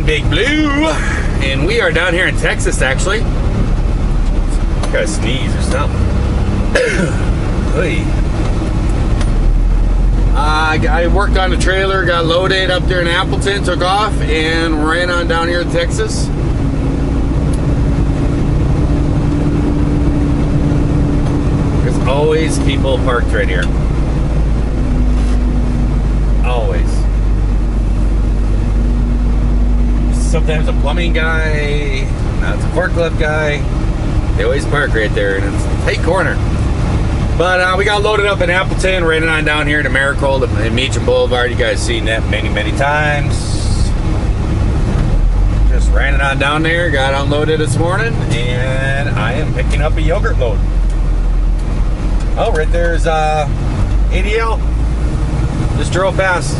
Big Blue, and we are down here in Texas, actually. Gotta sneeze or something. I worked on the trailer, got loaded up there in Appleton, took off, and ran on down here in Texas. There's always people parked right here. Always. Sometimes a plumbing guy, now it's a forklift guy. They always park right there, and it's a tight corner. But we got loaded up in Appleton, ran on down here to Maricold and Meacham Boulevard. You guys seen that many, many times. Just ran it on down there, got unloaded this morning, and I am picking up a yogurt load. Oh, right there's ADL. Just drove past.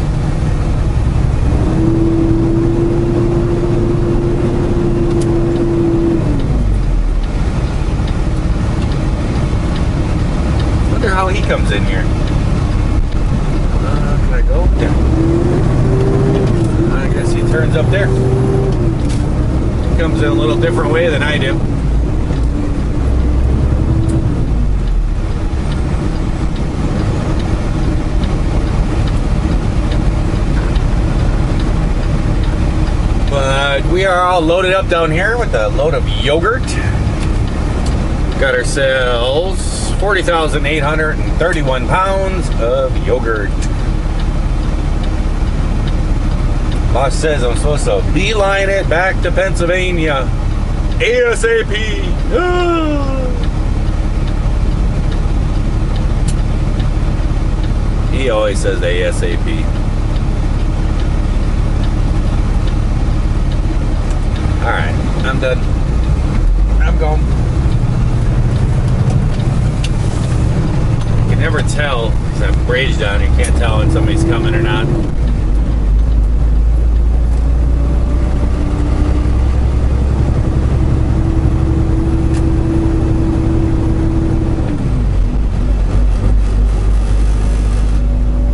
Wonder how he comes in here. Can I go? Yeah. I guess he turns up there. He comes in a little different way than I do. But we are all loaded up down here with a load of yogurt. Got ourselves 40,831 pounds of yogurt. Boss says I'm supposed to beeline it back to Pennsylvania ASAP. He always says ASAP. Alright, I'm done. I'm gone. You can never tell, because I'm braided down, you can't tell when somebody's coming or not.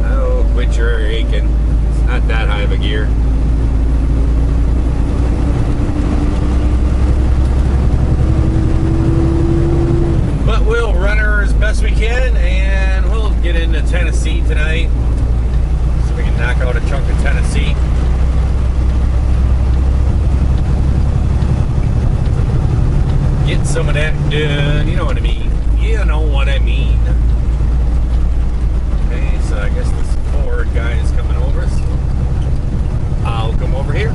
Oh, quit your aching. It's not that high of a gear. We'll run her as best we can, and we'll get into Tennessee tonight, so we can knock out a chunk of Tennessee. Get some of that done, you know what I mean. You know what I mean. Okay, so I guess this Ford guy is coming over, so I'll come over here.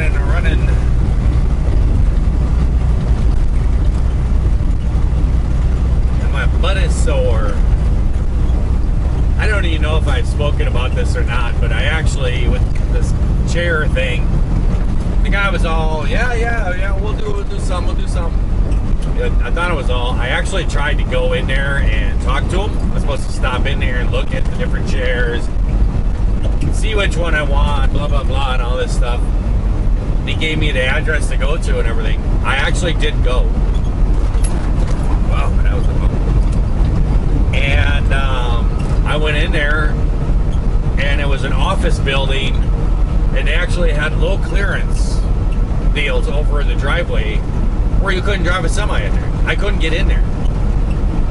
Running. And my butt is sore. I don't even know if I've spoken about this or not, but I actually, with this chair thing, the guy was all, yeah, we'll do something. I thought it was all, I actually tried to go in there and talk to him. I was supposed to stop in there and look at the different chairs, see which one I want, blah, blah, blah, and all this stuff. He gave me the address to go to and everything. I actually did go. Wow, that was a bummer. And I went in there, and it was an office building, and they actually had low clearance deals over the driveway where you couldn't drive a semi in there. I couldn't get in there.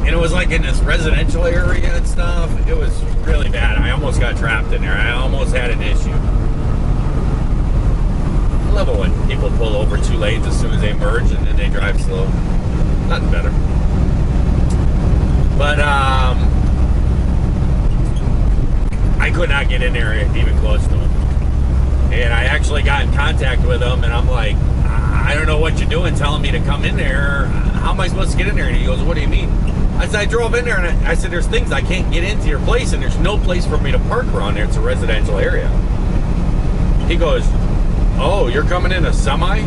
And it was like in this residential area and stuff. It was really bad. I almost got trapped in there. I almost had an issue. I love it when people pull over two lanes as soon as they merge and then they drive slow. Nothing better. But I could not get in there even close to him. And I actually got in contact with him, and I'm like, I don't know what you're doing telling me to come in there. How am I supposed to get in there? And he goes, what do you mean? I said, I drove in there, and I said, there's things I can't get into your place, and there's no place for me to park around there. It's a residential area. He goes, Oh, you're coming in a semi?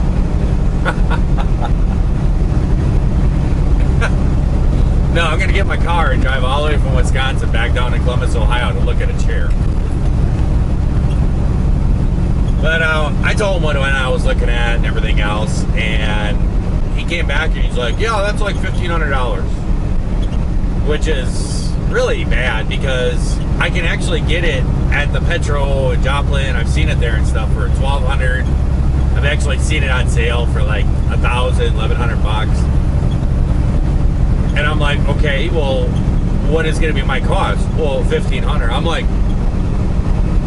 No, I'm going to get my car and drive all the way from Wisconsin back down to Columbus, Ohio to look at a chair. But I told him what I was looking at and everything else, and he came back and he's like, yeah, that's like $1,500, which is really bad because I can actually get it at the Petro in Joplin. I've seen it there and stuff for $1,200. I've actually seen it on sale for like $1,000, $1,100. And I'm like, okay, well, what is going to be my cost? Well, $1,500. I'm like,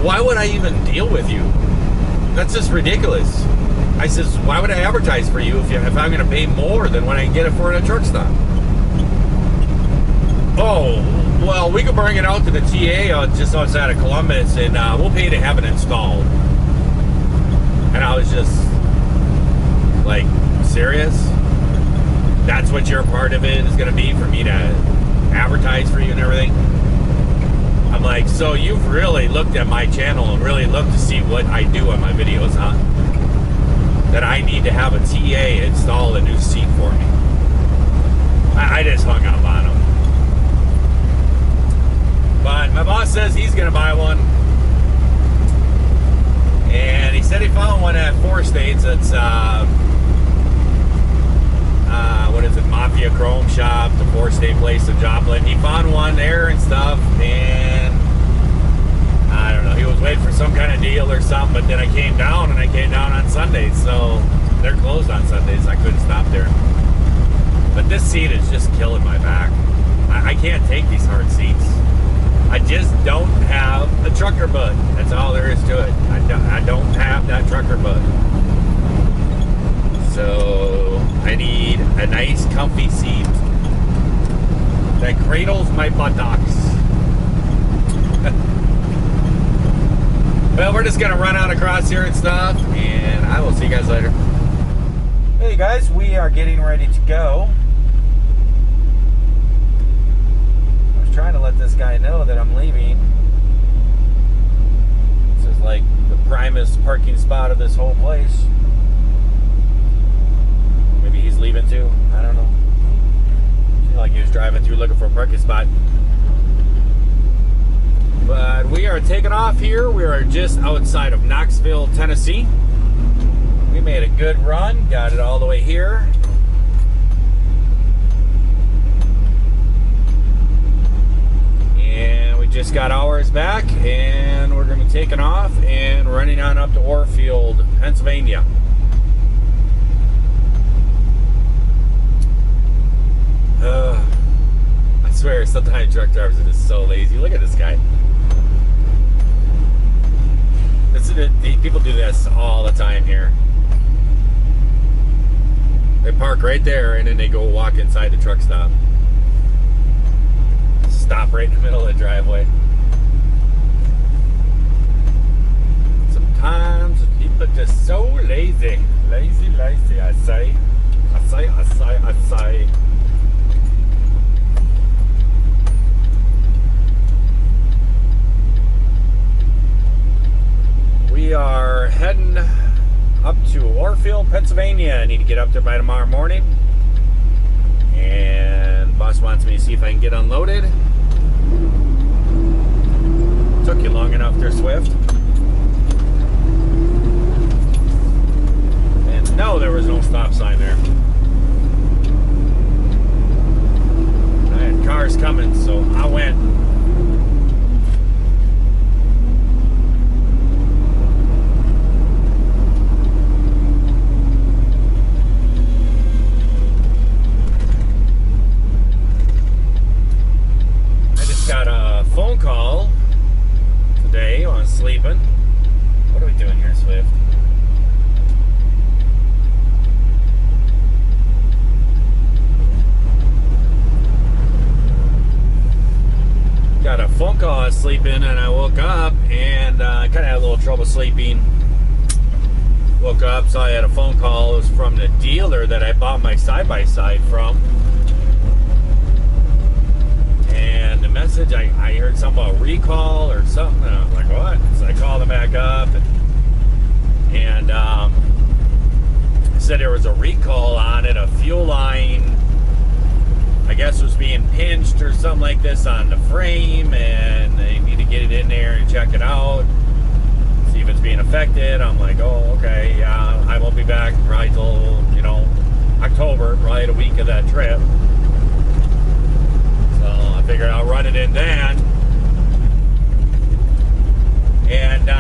why would I even deal with you? That's just ridiculous. I says, why would I advertise for you if I'm going to pay more than when I can get it for at a truck stop? Oh, well, we could bring it out to the TA just outside of Columbus, and we'll pay to have it installed. And I was just like, serious? That's what your part of it is going to be, for me to advertise for you and everything? I'm like, so you've really looked at my channel and really looked to see what I do on my videos, huh? That I need to have a TA install a new seat for me. I just hung up on him. But my boss says he's going to buy one. And he said he found one at 4 States. It's, what is it, Mafia Chrome Shop, the 4 State place in Joplin. He found one there and stuff, and I don't know, he was waiting for some kind of deal or something, but then I came down, and I came down on Sundays, so they're closed on Sundays. I couldn't stop there. But this seat is just killing my back. I can't take these hard seats. I just don't have a trucker butt. That's all there is to it. I don't have that trucker butt. So I need a nice comfy seat that cradles my buttocks. Well, we're just gonna run out across here and stuff, and I will see you guys later. Hey guys, we are getting ready to go. I was trying to let this guy know that I'm leaving. This is like the primest parking spot of this whole place. Maybe he's leaving too. I don't know. Seemed like he was driving through looking for a parking spot. But we are taking off here. We are just outside of Knoxville, Tennessee. We made a good run. Got it all the way here. And we just got ours back. And we're going to be taking off and running on up to Orfield, Pennsylvania. I swear, sometimes truck drivers are just so lazy. Look at this guy. People do this all the time here. They park right there and then they go walk inside the truck stop. Stop right in the middle of the driveway. Sometimes people are just so lazy. Lazy, I say. I say. We are heading up to Orfield, Pennsylvania. I need to get up there by tomorrow morning. And boss wants me to see if I can get unloaded. Took you long enough there, Swift. And no, there was no stop sign there. I had cars coming, so I went. Phone call today while I'm sleeping. What are we doing here, Swift? Got a phone call. I was sleeping and I woke up and I kind of had a little trouble sleeping. Woke up, so I had a phone call. It was from the dealer that I bought my side-by-side from. And the message, I heard something about recall or something, and I was like, what? So I called him back up, and and said there was a recall on it. A fuel line, I guess, was being pinched or something like this on the frame, and they need to get it in there and check it out, see if it's being affected. I'm like, oh, okay, yeah, I won't be back probably till, you know, October, probably a week of that trip. So I figured I'll run it in then. And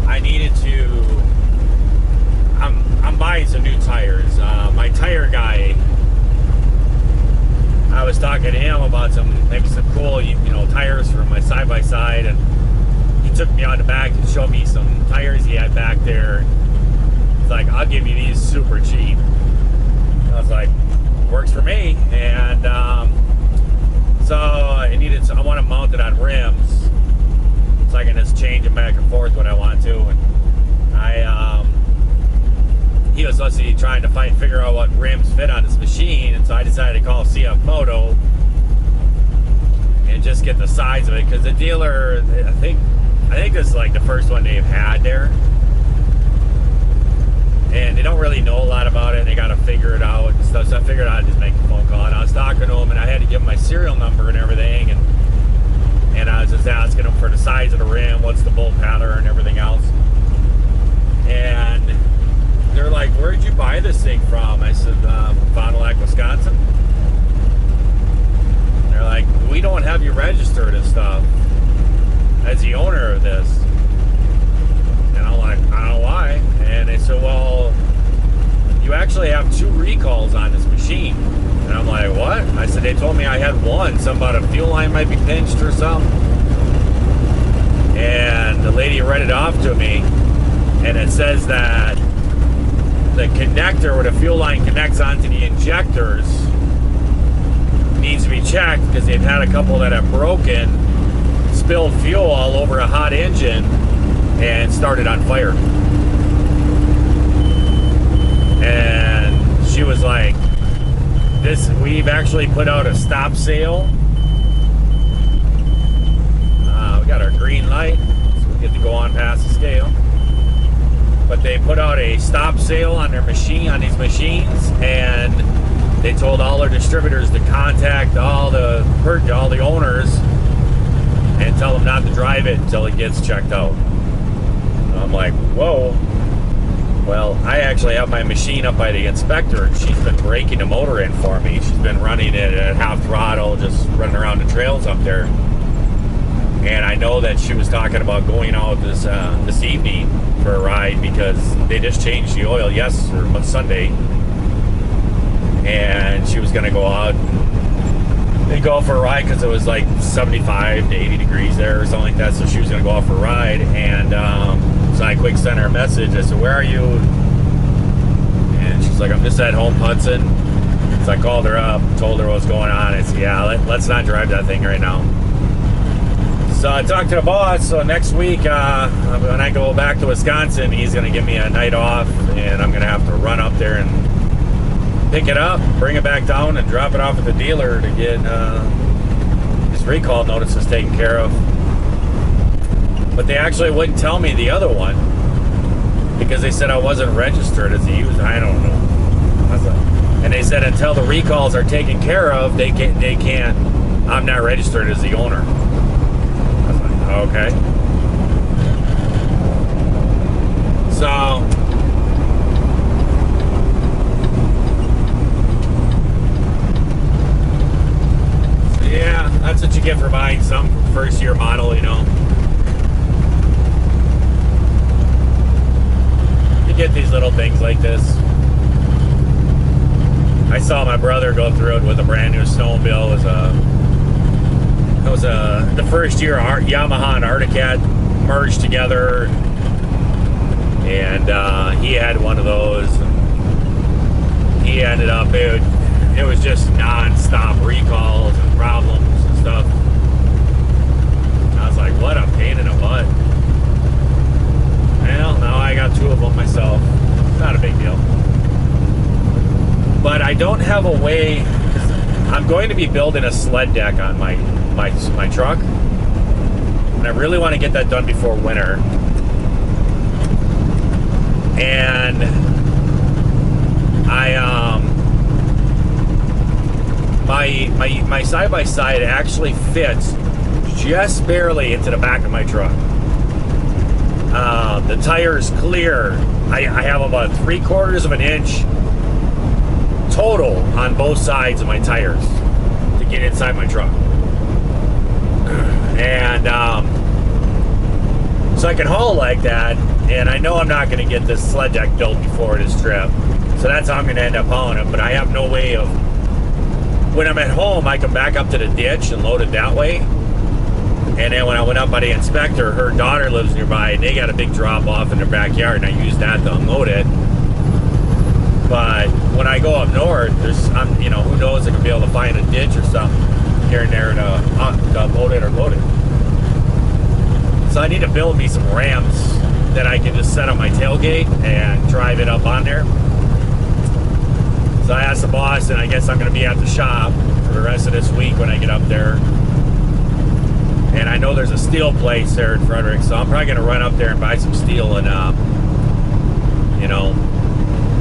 I needed to. I'm buying some new tires. My tire guy, I was talking to him about maybe some cool, you know, tires for my side by side, and he took me out the back and showed me some tires he had back there. He's like, "I'll give you these super cheap." I was like, "Works for me." And so I want to mount it on rims, so I can just change them back and forth when I want to. And he was supposed to be trying to figure out what rims fit on this machine, and so I decided to call CF Moto and just get the size of it, because the dealer, I think this is like the first one they've had there, and they don't really know a lot about it. They got to figure it out and stuff. So I figured I'd just make a phone call, and I was talking to him, and I had to give him my serial number and everything, and I was just asking him for the size of the rim, what's the bolt pattern, and everything else. And they're like, "Where'd you buy this thing from?" I said, Fond du Lac, Wisconsin. And they're like, "We don't have you registered and stuff as the owner of this." And I'm like, "I don't know why." And they said, "Well, you actually have 2 recalls on this machine." And I'm like, "What?" I said, "They told me I had one. Something about a fuel line might be pinched or something." And the lady read it off to me, and it says that the connector where the fuel line connects onto the injectors needs to be checked, because they've had a couple that have broken, spilled fuel all over a hot engine, and started on fire. And she was like, we've actually put out a stop sale. We got our green light, so we get to go on past the scale. But they put out a stop sale on their machine, on these machines, and they told all their distributors to contact all the owners and tell them not to drive it until it gets checked out. I'm like, whoa. Well, I actually have my machine up by the inspector, and she's been breaking the motor in for me. She's been running it at half throttle, just running around the trails up there. And I know that she was talking about going out this evening for a ride, because they just changed the oil Sunday, and she was going to go out and go for a ride, because it was like 75 to 80 degrees there or something like that. So she was going to go out for a ride, and so I quick sent her a message. I said, "Where are you?" And she's like, "I'm just at home, Hudson." So I called her up, told her what was going on. I said, "Yeah, let's not drive that thing right now." So I talked to the boss. So next week, when I go back to Wisconsin, he's going to give me a night off, and I'm going to have to run up there and pick it up, bring it back down, and drop it off at the dealer to get his recall notices taken care of. But they actually wouldn't tell me the other one, because they said I wasn't registered as a user. I don't know. And they said until the recalls are taken care of, they can't. I'm not registered as the owner. Okay. So yeah, that's what you get for buying some first year model, you know. You get these little things like this. I saw my brother go through it with a brand new snowmobile. It was the first year Yamaha and Arctic merged together, and he had one of those. He ended up, it was just non-stop recalls and problems and stuff. I was like, what a pain in the butt. Well, now I got 2 of them myself. Not a big deal. But I don't have a way, because I'm going to be building a sled deck on my my truck, and I really want to get that done before winter. And my side-by-side actually fits just barely into the back of my truck. The tire's clear. I have about 3/4 of an inch total on both sides of my tires to get inside my truck. And so I can haul like that, and I know I'm not going to get this sled deck built before this trip, so that's how I'm going to end up hauling it. But I have no way of, when I'm at home, I can back up to the ditch and load it that way. And then when I went up by the inspector, her daughter lives nearby, and they got a big drop off in their backyard, and I used that to unload it. But when I go up north, who knows, I could be able to find a ditch or something here and there to unload it or load it. So I need to build me some ramps that I can just set on my tailgate and drive it up on there. So I asked the boss, and I guess I'm going to be at the shop for the rest of this week when I get up there. And I know there's a steel place there in Frederick, so I'm probably going to run up there and buy some steel. And,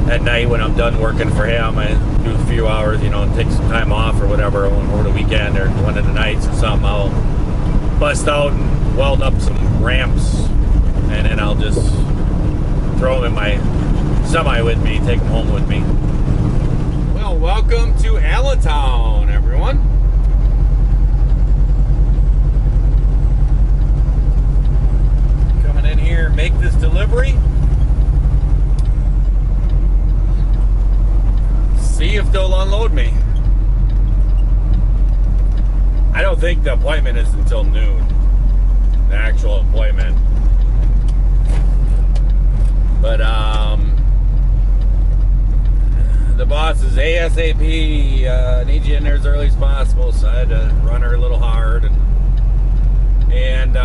at night when I'm done working for him, I do a few hours, and take some time off or whatever over the weekend or one of the nights or something. I'll bust out and weld up some ramps, and then I'll just throw them in my semi with me, take them home with me. Well, welcome to Allentown, everyone. Coming in here, make this delivery. See if they'll unload me. I don't think the appointment is until noon. The actual appointment. But the boss is ASAP. Need you in there as early as possible. So I had to run her a little hard, and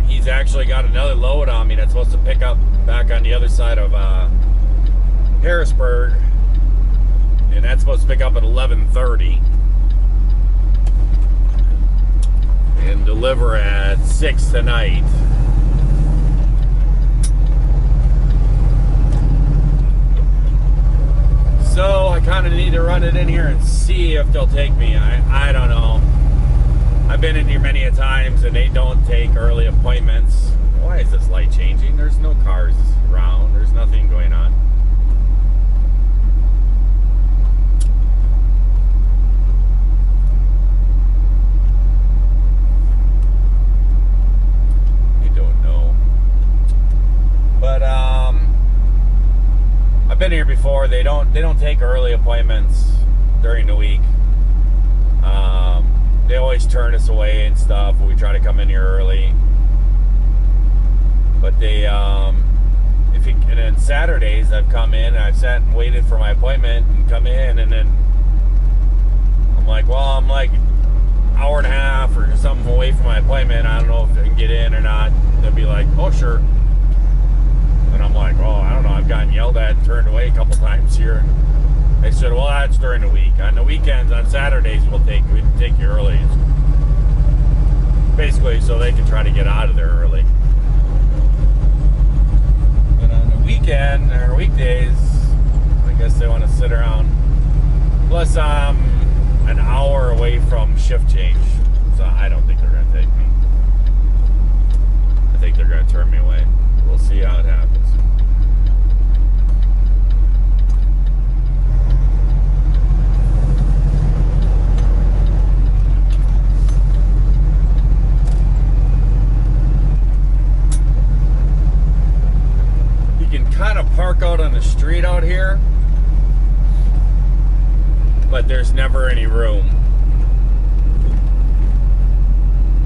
he's actually got another load on me that's supposed to pick up back on the other side of Harrisburg, and that's supposed to pick up at 11:30 and deliver at 6 tonight. So I kind of need to run it in here and see if they'll take me. I don't know. I've been in here many a times, and they don't take early appointments. Why is this light changing? There's no cars around. There's nothing going on. But I've been here before. They don't take early appointments during the week. They always turn us away and stuff when we try to come in here early. But and then Saturdays I've come in and I've sat and waited for my appointment and come in, and then I'm like, well, I'm like hour and a half or something away from my appointment. I don't know if I can get in or not. They'll be like, oh, sure. And I'm like, oh, I don't know. I've gotten yelled at and turned away a couple times here. They said, well, that's during the week. On the weekends, on Saturdays, we take you early. Basically, so they can try to get out of there early. But on the weekend, or weekdays, I guess they want to sit around. Plus, I'm an hour away from shift change. So I don't think they're going to take me. I think they're going to turn me away. We'll see how it happens. You can kind of park out on the street out here, but there's never any room.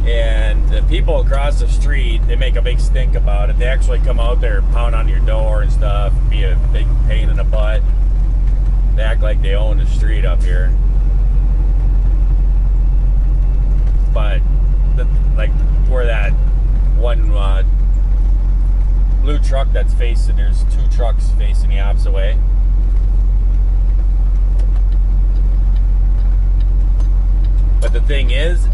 And the people across the street, they make a big stink about it. They actually come out there and pound on your door and stuff, be a big pain in the butt. They act like they own the street up here. But like where that one blue truck that's facing, there's two trucks facing the opposite way. But the thing is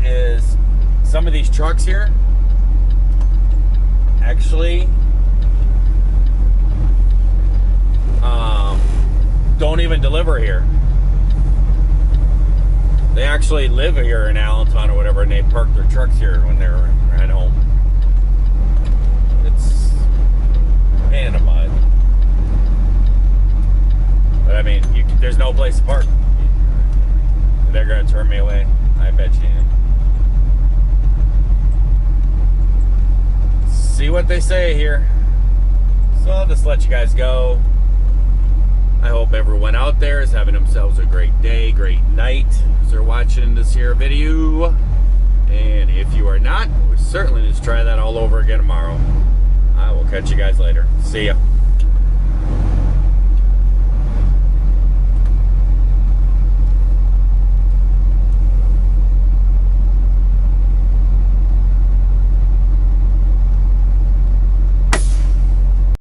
some of these trucks here actually don't even deliver here. They actually live here in Allentown or whatever, and they park their trucks here when they're at home. It's a pain in the mud. But I mean, there's no place to park. They're going to turn me away. I bet you. See what they say here. So I'll just let you guys go. I hope everyone out there is having themselves a great day, great night as they're watching this here video. And if you are not, we'll certainly just try that all over again tomorrow. I will catch you guys later. See ya.